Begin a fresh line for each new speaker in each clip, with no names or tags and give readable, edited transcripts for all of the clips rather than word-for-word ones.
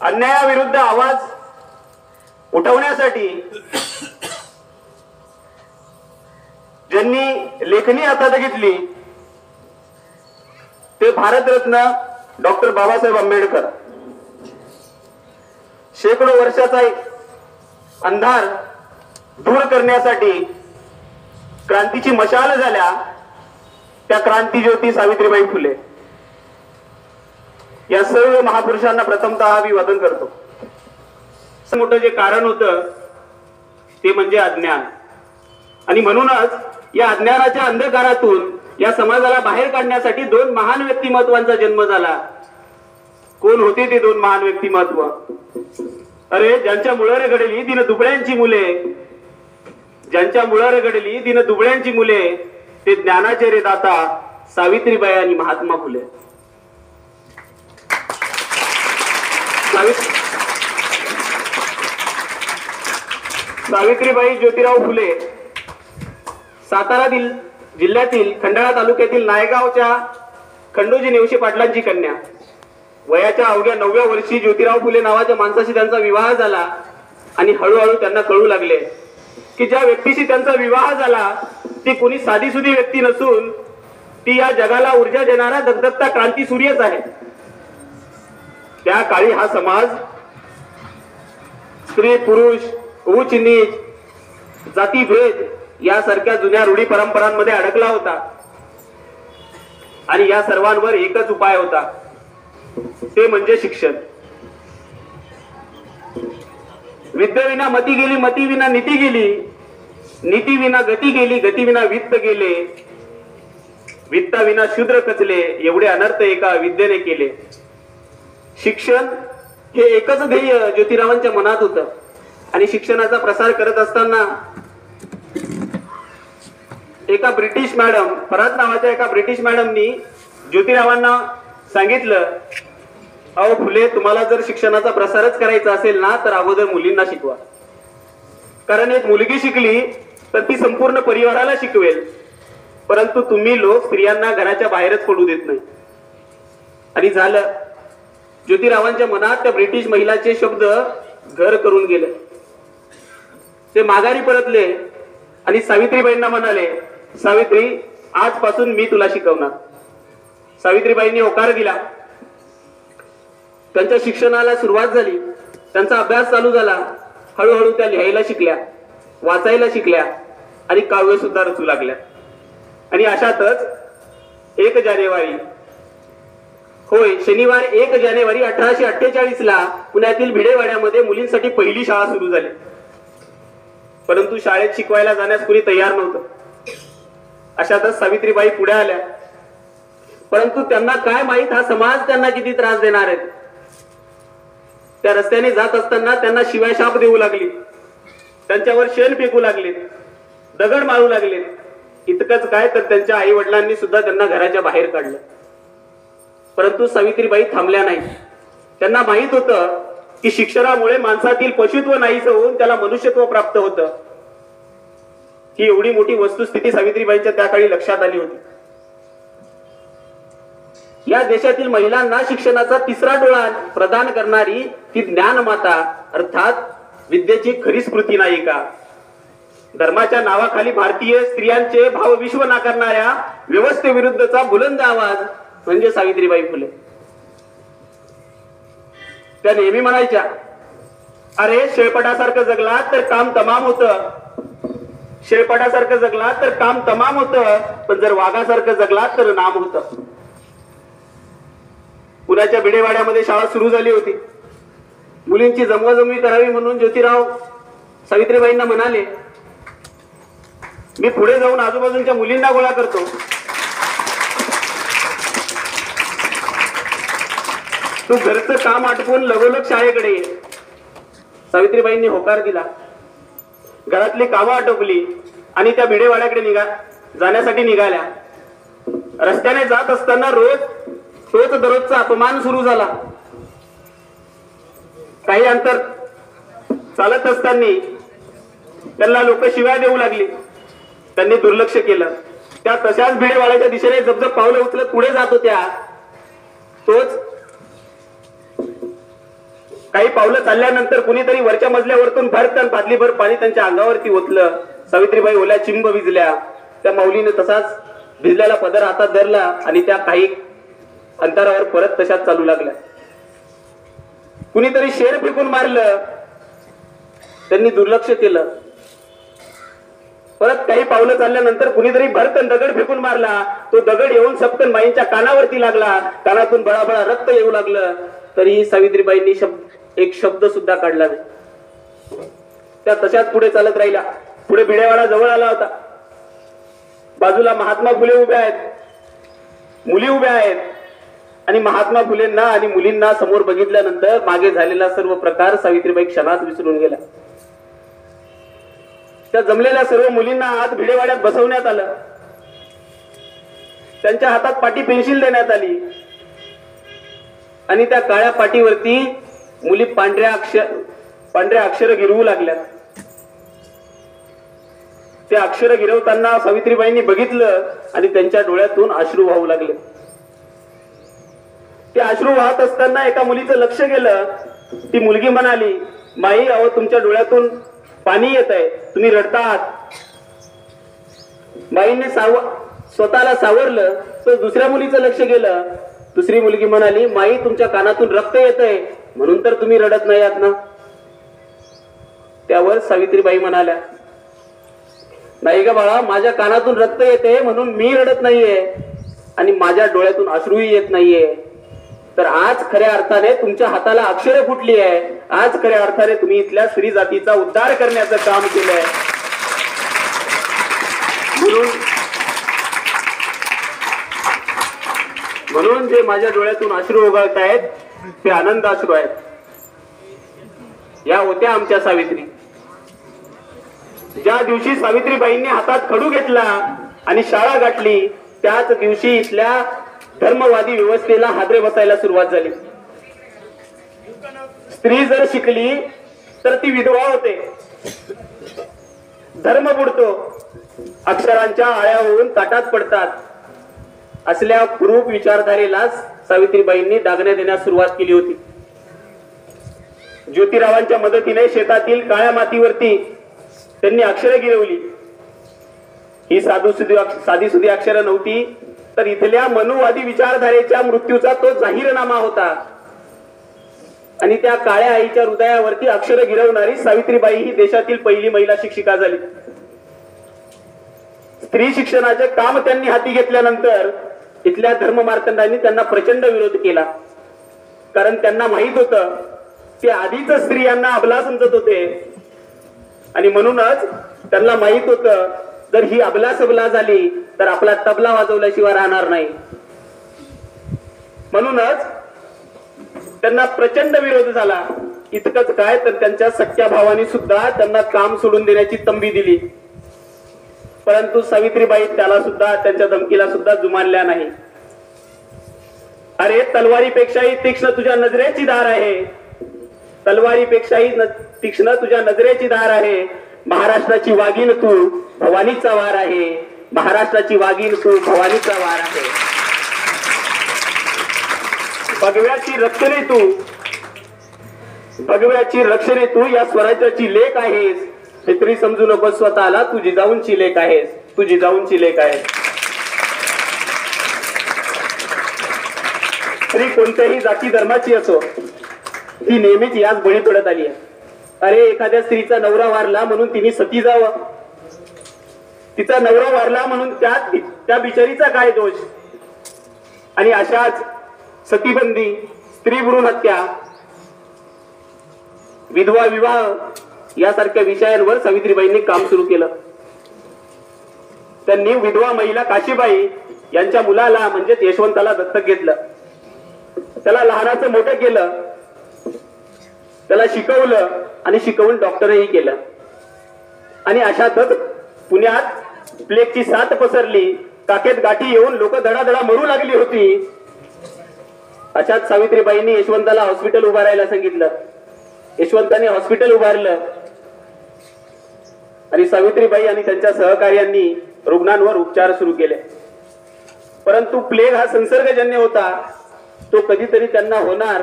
अन्यायाविरुद्ध आवाज उठवण्यासाठी ज्यांनी लेखणी हातात घेतली ते भारतरत्न डॉक्टर बाबासाहेब आंबेडकर. शेकडो वर्षाचा अंधार दूर करण्यासाठी क्रांतीची मशाल झाल्या त्या क्रांतीज्योती सावित्रीबाई फुले. या सर्व महापुरुषांना प्रथमतः अभिवादन करतो. मोठं जे कारण होतं ते म्हणजे अज्ञान, आणि म्हणूनच या अज्ञानाच्या अंधकारातून या समाजाला बाहेर काढण्यासाठी दोन महान व्यक्तिमत्वांचा जन्म झाला. कोण होते ते दोन महान व्यक्तिमत्व? अरे, ज्यांच्या मुळारे घडली दिन दुबळ्यांची मुले, ज्यांच्या मुळारे घडली दिन दुबळ्यांची मुले, ते ज्ञानाचे रे दाता सावित्रीबाई आणि महात्मा फुले. सावित्रीबाई ज्योतिराव फुले सातारा जिल्ह्यातील खंडाळा तालुक्यातील नायगावच्या खंडोजी नेवशे पाटलांची कन्या. वयाच्या अवघ्या 9व्या वर्षी ज्योतिराव फुले नावाच्या माणसाशी त्यांचा विवाह झाला आणि हळूहळू त्यांना कळू लागले की ज्या व्यक्तीशी त्यांचा विवाह झाला ती कोणी साधीसुधी व्यक्ती नसून ती या जगाला ऊर्जा देणारा दगदगता क्रांती सूर्यच आहे. त्या काळी हा समाज स्त्री पुरुष, उच्च नीच, जातीभेद यासारख्या जुन्या रूढी परंपरांमध्ये अडकला होता आणि या सर्वांवर एकच उपाय होता, ते म्हणजे शिक्षण. विद्येविना मती गेली, मतीविना नीती गेली, नीतीविना गती गेली, गतीविना वित्त गेले, वित्ताविना शूद्र कचले, एवढे अनर्थ एका विद्येने केले. शिक्षण हे एकच ध्येय ज्योतिरावांच्या मनात होतं. आणि शिक्षणाचा प्रसार करत असताना एका ब्रिटिश मॅडम, फरात नावाच्या एका ब्रिटिश मॅडमनी ज्योतिरावांना सांगितलं, अहो फुले, तुम्हाला जर शिक्षणाचा प्रसारच करायचा असेल ना तर अगोदर मुलींना शिकवा. कारण एक मुलगी शिकली तर ती संपूर्ण परिवाराला शिकवेल, परंतु तुम्ही लोक स्त्रियांना घराच्या बाहेरच पडू देत नाही. आणि झालं, ज्योतिरावांच्या मनात त्या ब्रिटिश महिलाचे शब्द घर करून गेले. ते माघारी परतले आणि सावित्रीबाईंना म्हणाले, सावित्री, आजपासून मी तुला शिकवणार. सावित्रीबाईंनी होकार दिला. त्यांच्या शिक्षणाला सुरुवात झाली. त्यांचा अभ्यास चालू झाला. हळूहळू त्या लिहायला शिकल्या, वाचायला शिकल्या आणि काव्य सुद्धा रचू लागल्या. आणि अशातच 1 जानेवारी, होय शनिवार 1 जानेवारी 1848 ला पुण्यातील भिडेवाड्यामध्ये मुलींसाठी पहिली शाळा सुरू झाली. परंतु शाळेत शिकवायला जाण्यास कुणी तयार नव्हतं. अशातच सावित्रीबाई पुढे आल्या. परंतु त्यांना काय माहित हा समाज त्यांना किती त्रास देणार आहे. त्या रस्त्याने जात असताना त्यांना शिवायशाप देऊ लागली, त्यांच्यावर शेण फेकू लागले, दगड मारू लागले. इतकंच काय तर त्यांच्या आई वडिलांनी सुद्धा त्यांना घराच्या बाहेर काढलं. परंतु सावित्रीबाई थांबल्या नाही. त्यांना माहित होतं की शिक्षणामुळे माणसातील पशुत्व नाहीसं होऊन त्याला मनुष्यत्व प्राप्त होतं. ही एवढी मोठी वस्तुस्थिती सावित्रीबाईंच्या त्या काळी लक्षात आली होती. या देशातील महिलांना शिक्षणाचा तिसरा डोळा प्रदान करणारी ती ज्ञानमाता, अर्थात विद्येची खरी स्फूर्ती नायिका, धर्माच्या नावाखाली भारतीय स्त्रियांचे भावविश्व नाकारणाऱ्या व्यवस्थेविरुद्धचा बुलंद आवाज म्हणजे सावित्रीबाई फुले. त्या नेहमी म्हणायच्या, अरे शेळपटासारखं जगला तर काम तमाम होतं, शेळपटासारखं जगला तर काम तमाम होतं, पण जर वाघासारखं जगला तर नाम होतं. पुण्याच्या भिडेवाड्यामध्ये शाळा सुरू झाली होती. मुलींची जमवाजमवी करावी म्हणून ज्योतिराव सावित्रीबाईंना म्हणाले, मी पुढे जाऊन आजूबाजूच्या मुलींना गोळा करतो, तू घरचं काम आटपून लगोलग शाळेकडे ये. सावित्रीबाईंनी होकार दिला. घरातली कामं आटोपली आणि त्या भिडेवाड्याकडे जाण्यासाठी निघाल्या. रस्त्याने जात असताना तोच दररोजचा अपमान सुरू झाला. काही अंतर चालत असताना त्यांना लोक शिव्या देऊ लागली. त्यांनी दुर्लक्ष केलं. त्या तशाच भिडेवाड्याच्या दिशेने जपजप पावलं उचलत पुढे जात होत्या. तोच काही पावलं चालल्यानंतर कुणीतरी वरच्या मजल्यावरतून भरतन बादलीभर पाणी त्यांच्या अंगावरती ओतलं. सावित्रीबाई ओल्या चिंब भिजल्या. त्या माऊलीने तसाच भिजलेला पदर हातात धरला आणि त्या काही अंतरावर परत तशाच चालू लागल्या. कुणीतरी शेर फेकून मारलं, त्यांनी दुर्लक्ष केलं. परत काही पावलं चालल्यानंतर कुणीतरी भरतन दगड फेकून मारला. तो दगड येऊन सपकन बाईंच्या कानावरती लागला. कानातून बळाबळा रक्त येऊ लागलं. तरीही सावित्रीबाईंनी एक शब्द सुद्धा काढला नाही. त्या तशाच पुढे चालत राहिला. पुढे भिडेवाडा जवळ आला होता. बाजूला महात्मा फुले उभे आहेत, मुली उभ्या आहेत. आणि महात्मा फुलेंना आणि मुलींना समोर बघितल्यानंतर मागे झालेला सर्व प्रकार सावित्रीबाई क्षणात विसरून गेला. त्या जमलेल्या सर्व मुलींना आत भिडेवाड्यात बसवण्यात आलं. त्यांच्या हातात पाटी पेन्सिल देण्यात आली आणि त्या काळ्या पाटीवरती मुली पांढऱ्या अक्षर गिरवू लागल्या. ते अक्षर गिरवताना सावित्रीबाईंनी बघितलं आणि त्यांच्या डोळ्यातून अश्रू वाहू लागले. ते अश्रू वाहत असताना एका मुलीचं लक्ष गेलं. ती मुलगी म्हणाली, माई अहो तुमच्या डोळ्यातून पाणी येत आहे, तुम्ही रडता आहात. बाईंनी स्वतःला सावरलं तर दुसऱ्या मुलीचं लक्ष गेलं. दुसरी मुलगी म्हणाली, माई तुमच्या कानातून रक्त येत आहे म्हणून तर तुम्ही रडत नाही आहात ना. त्यावर सावित्रीबाई म्हणाल्या, नाही ग बाळा, माझ्या कानातून रक्त येते म्हणून मी रडत नाहीये आणि माझ्या डोळ्यातून अश्रूही येत नाहीये. तर आज खऱ्या अर्थाने तुमच्या हाताला अक्षरे फुटली आहे. आज खऱ्या अर्थाने तुम्ही इथल्या स्त्री जातीचा उद्धार करण्याचं काम केलंय. म्हणून जे माझ्या डोळ्यातून अश्रू ओघळत आहेत ते आनंद अश्रू आहेत. या होत्या आमच्या सावित्री. ज्या दिवशी सावित्रीबाईंनी हातात खडू घेतला आणि शाळा गाठली त्याच दिवशी इथल्या धर्मवादी व्यवस्थेला हादरे बसायला सुरुवात झाली. स्त्री जर शिकली तर ती विधवा होते. धर्म बुडतो. अक्षरांच्या आळ्या होऊन ताटात पडतात. असल्या कुरूप विचारधारेला सावित्रीबाईंनी डागण्या देण्यास सुरुवात केली होती. ज्योतिरावांच्या मदतीने शेतातील काळ्या मातीवरती त्यांनी अक्षरे गिरवली. ही साधी सुधी अक्षरं नव्हती, तर इथल्या मनुवादी विचारधारेच्या मृत्यूचा तो जाहीरनामा होता. आणि त्या काळ्या आईच्या हृदयावरती अक्षरं गिरवणारी सावित्रीबाई ही देशातील पहिली महिला शिक्षिका झाली. स्त्री शिक्षणाचे काम त्यांनी हाती घेतल्यानंतर इथल्या धर्ममार्तंडांनी त्यांना प्रचंड विरोध केला. कारण त्यांना माहित होतं ते आधीच स्त्रियांना अबला समजत होते आणि म्हणूनच त्यांना माहित होतं जर ही अबला सबला झाली तर आपला तबला वाजवल्याशिवाय राहणार नाही. म्हणूनच त्यांना प्रचंड विरोध झाला. इतकंच काय तर त्यांच्या सख्या भावानी सुद्धा त्यांना काम सोडून देण्याची तंबी दिली. परंतु सावित्रीबाई त्याला सुद्धा त्यांच्या धमकीला सुद्धा जुमानल्या नाही. अरे तलवारीपेक्षाही तीक्ष्ण तुझ्या नजरेची धार आहे. तलवारीपेक्षाही तीक्ष्ण तुझ्या नजरेची धार आहे. महाराष्ट्राची वाघीण तू भवानीचा वार आहे. महाराष्ट्राची वाघीण तू भवानीचा वार आहे. भगव्याची रक्षणे तू, भगव्याची रक्षणे तू या स्वराज्याची लेक आहेस. हे तरी समजू नको स्वतःला तू जिजाऊंची लेक आहेस. तू जिजाऊंची लेक आहेस. स्त्री कोणत्याही जाती धर्माची असो ती नेहमीच याच बळी पडत आली आहे. अरे एखाद्या स्त्रीचा नवरा वारला म्हणून तिने सती जावं. तिचा नवरा वारला म्हणून त्या बिचारीचा काय दोष. आणि अशाच सतीबंदी, स्त्री भ्रूण हत्या, विधवा विवाह यासारख्या विषयांवर सावित्रीबाईंनी काम सुरू केलं. त्यांनी विधवा महिला काशीबाई यांच्या मुलाला म्हणजेच यशवंताला दत्तक घेतलं. त्याला लहानाचं मोठं केलं. त्याला शिकवलं आणि शिकवून डॉक्टरही केलं. आणि अशातच पुण्यात प्लेगची साथ पसरली. काखेत गाठी येऊन लोक धडाधडा मरू लागली होती. अशात सावित्रीबाईंनी यशवंताला हॉस्पिटल उभारायला सांगितलं. यशवंताने हॉस्पिटल उभारलं आणि सावित्रीबाई आणि त्यांच्या सहकार्यांनी रुग्णांवर उपचार सुरू केले. परंतु प्लेग हा संसर्गजन्य होता. तो कधीतरी त्यांना होणार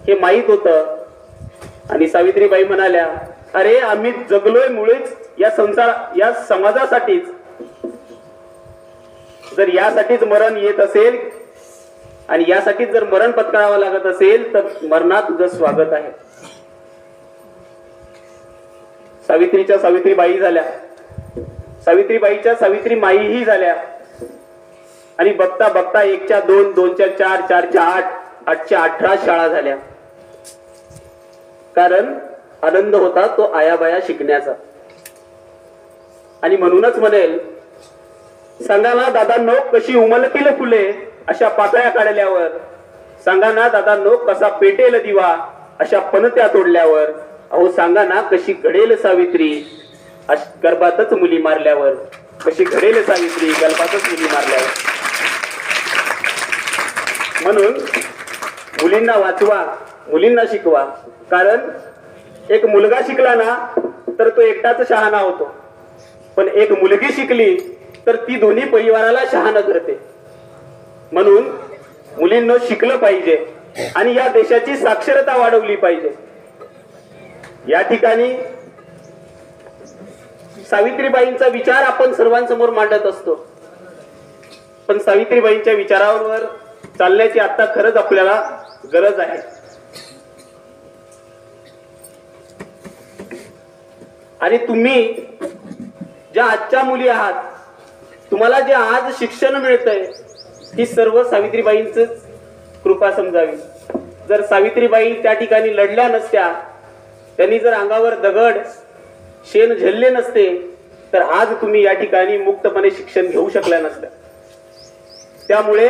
हे माहीत होतं. आणि सावित्रीबाई म्हणाल्या, अरे आम्ही जगलोय मुळेच या समाजासाठीच. जर यासाठीच मरण येत असेल आणि यासाठीच जर मरण पत्करावं लागत असेल तर मरणात तुझं स्वागत आहे. सावित्रीच्या सावित्रीबाई झाल्या, सावित्रीबाईच्या सावित्री माईही झाल्या. आणि बघता बघता 1च्या 2, 2च्या 4, 4च्या 8, 8च्या 18 शाळा झाल्या. कारण आनंद होता तो आयाबाया शिकण्याचा. आणि म्हणूनच म्हणेल, सांगा ना दादांनो कशी उमलतील फुले अशा पाकळ्या काढल्यावर, सांगा ना दादांनो कसा पेटेल दिवा अशा पणत्या तोडल्यावर, अहो सांगा ना कशी घडेल सावित्री गर्भातच मुली मारल्यावर, कशी घडेल सावित्री गर्भातच मुली मारल्यावर. म्हणून मुलींना वाचवा, मुलींना शिकवा. कारण एक मुलगा शिकला ना तर तो एकटाच शहाणा होतो, पण एक मुलगी शिकली तर ती दोन्ही परिवाराला शहाणा करते. म्हणून मुलींना शिकलं पाहिजे आणि या देशाची साक्षरता वाढवली पाहिजे. या ठिकाणी सावित्रीबाईंचा विचार आपण सर्वांसमोर मांडत असतो, पण सावित्रीबाईंच्या विचारावर चालण्याची आता खरंच आपल्याला गरज आहे. आणि तुम्ही ज्या आजच्या मुली आहात, तुम्हाला जे आज शिक्षण मिळतंय ही सर्व सावित्रीबाईंच कृपा समजावी. जर सावित्रीबाई त्या ठिकाणी लढल्या नसत्या, त्यांनी जर अंगावर दगड शेण झेलले नसते तर आज तुम्ही या ठिकाणी मुक्तपणे शिक्षण घेऊ शकल्या नसत्या. त्यामुळे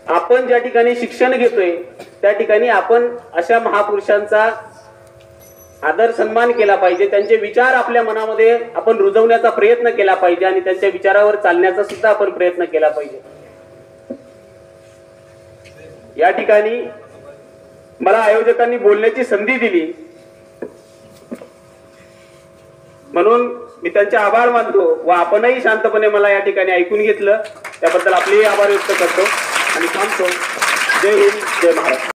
आपण ज्या ठिकाणी शिक्षण घेतोय त्या ठिकाणी आपण अशा महापुरुषांचा आदर सन्मान केला पाहिजे. त्यांचे विचार आपल्या मनामध्ये आपण रुजवण्याचा प्रयत्न केला पाहिजे आणि त्यांच्या विचारावर चालण्याचा सुद्धा आपण प्रयत्न केला पाहिजे. या ठिकाणी मला आयोजकांनी बोलण्याची संधी दिली म्हणून मी त्यांचे आभार मानतो व आपणही शांतपणे मला या ठिकाणी ऐकून घेतलं त्याबद्दल आपलेही आभार व्यक्त करतो आणि थांबतो. जय हिंद, जय महाराष्ट्र.